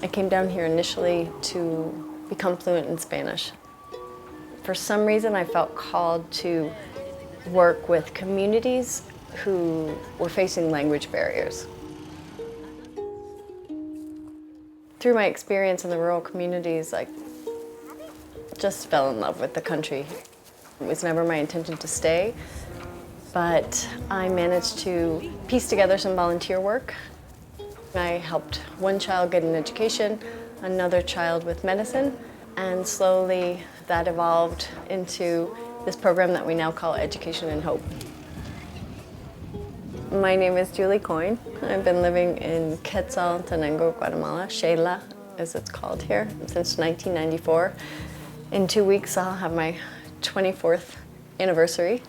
I came down here initially to become fluent in Spanish. For some reason, I felt called to work with communities who were facing language barriers. Through my experience in the rural communities, I just fell in love with the country. It was never my intention to stay, but I managed to piece together some volunteer work. I helped one child get an education, another child with medicine, and slowly that evolved into this program that we now call Education and Hope. My name is Julie Coyne. I've been living in Quetzaltenango, Guatemala, Xela as it's called here, since 1994. In 2 weeks I'll have my 24th anniversary.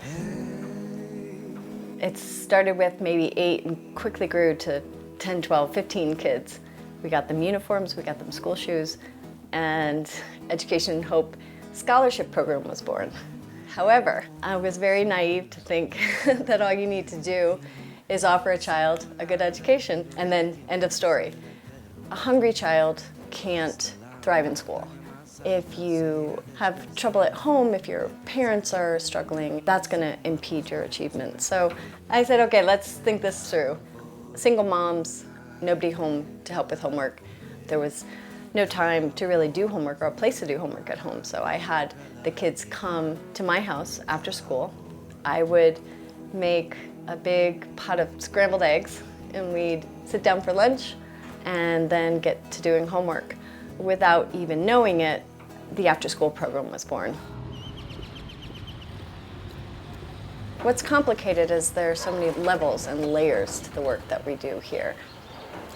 It started with maybe 8 and quickly grew to 10, 12, 15 kids. We got them uniforms, we got them school shoes, and Education and Hope scholarship program was born. However, I was very naive to think that all you need to do is offer a child a good education and then end of story. A hungry child can't thrive in school. If you have trouble at home, if your parents are struggling, that's going to impede your achievement. So I said, okay, let's think this through. Single moms, nobody home to help with homework. There was no time to really do homework or a place to do homework at home. So I had the kids come to my house after school. I would make a big pot of scrambled eggs and we'd sit down for lunch and then get to doing homework. Without even knowing it, the after-school program was born. What's complicated is there are so many levels and layers to the work that we do here.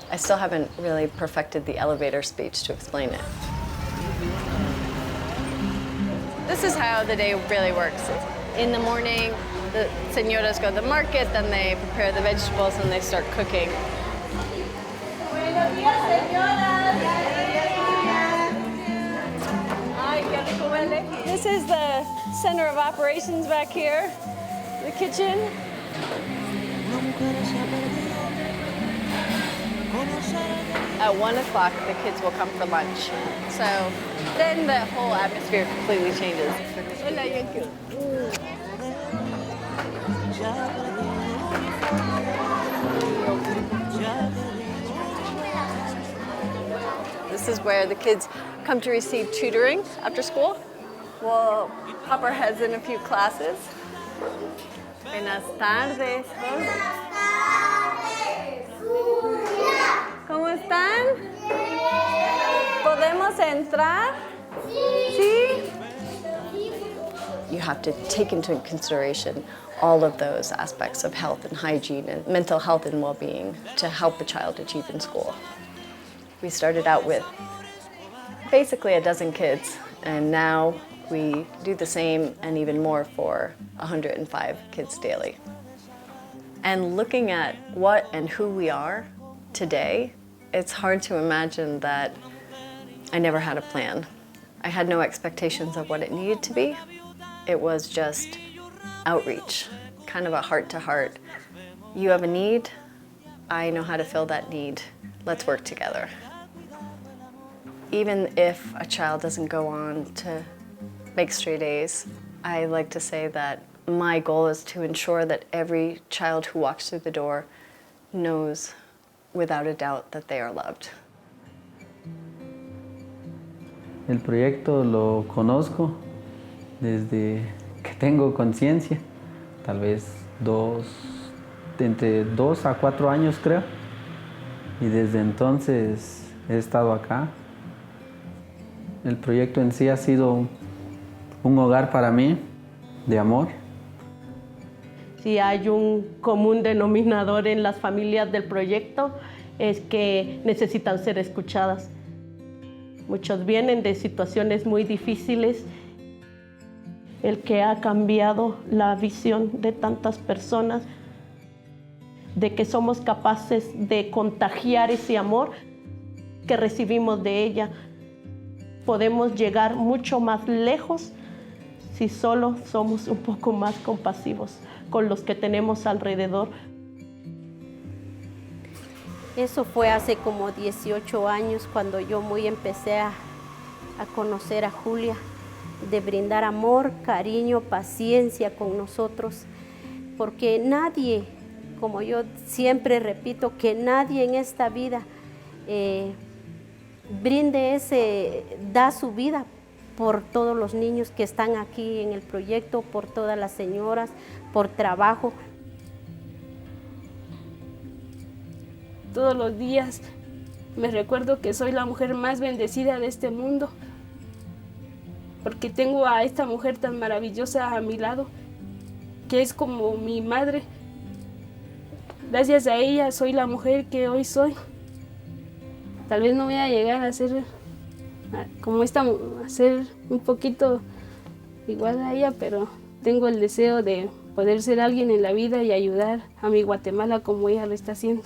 I still haven't really perfected the elevator speech to explain it. This is how the day really works. In the morning, the señoras go to the market, then they prepare the vegetables and they start cooking. This is the center of operations back here, the kitchen. At 1 o'clock, the kids will come for lunch. So then the whole atmosphere completely changes. This is where the kids come to receive tutoring after school. We'll pop our heads in a few classes. Buenas tardes. ¿Cómo están? ¿Podemos entrar? Sí. You have to take into consideration all of those aspects of health and hygiene and mental health and well-being to help a child achieve in school. We started out with basically a dozen kids, and now we do the same and even more for 105 kids daily. And looking at what and who we are today, it's hard to imagine that I never had a plan. I had no expectations of what it needed to be. It was just outreach, kind of a heart-to-heart. You have a need, I know how to fill that need. Let's work together. Even if a child doesn't go on to make straight A's, I like to say that my goal is to ensure that every child who walks through the door knows without a doubt that they are loved. El proyecto lo conozco desde que tengo conciencia, tal vez entre 2 a 4 años creo, y desde entonces he estado acá. El proyecto en sí ha sido un hogar para mí de amor. Si hay un común denominador en las familias del proyecto, es que necesitan ser escuchadas. Muchos vienen de situaciones muy difíciles. El que ha cambiado la visión de tantas personas, de que somos capaces de contagiar ese amor que recibimos de ella. Podemos llegar mucho más lejos si solo somos un poco más compasivos con los que tenemos alrededor. Eso fue hace como 18 años cuando yo empecé a conocer a Julia, de brindar amor, cariño, paciencia con nosotros, porque nadie, como yo siempre repito, que nadie en esta vida da su vida por todos los niños que están aquí en el proyecto, por todas las señoras, por trabajo. Todos los días me recuerdo que soy la mujer más bendecida de este mundo, porque tengo a esta mujer tan maravillosa a mi lado, que es como mi madre. Gracias a ella soy la mujer que hoy soy. Tal vez no voy a llegar a ser como esta, a ser un poquito igual a ella, pero tengo el deseo de poder ser alguien en la vida y ayudar a mi Guatemala como ella lo está haciendo.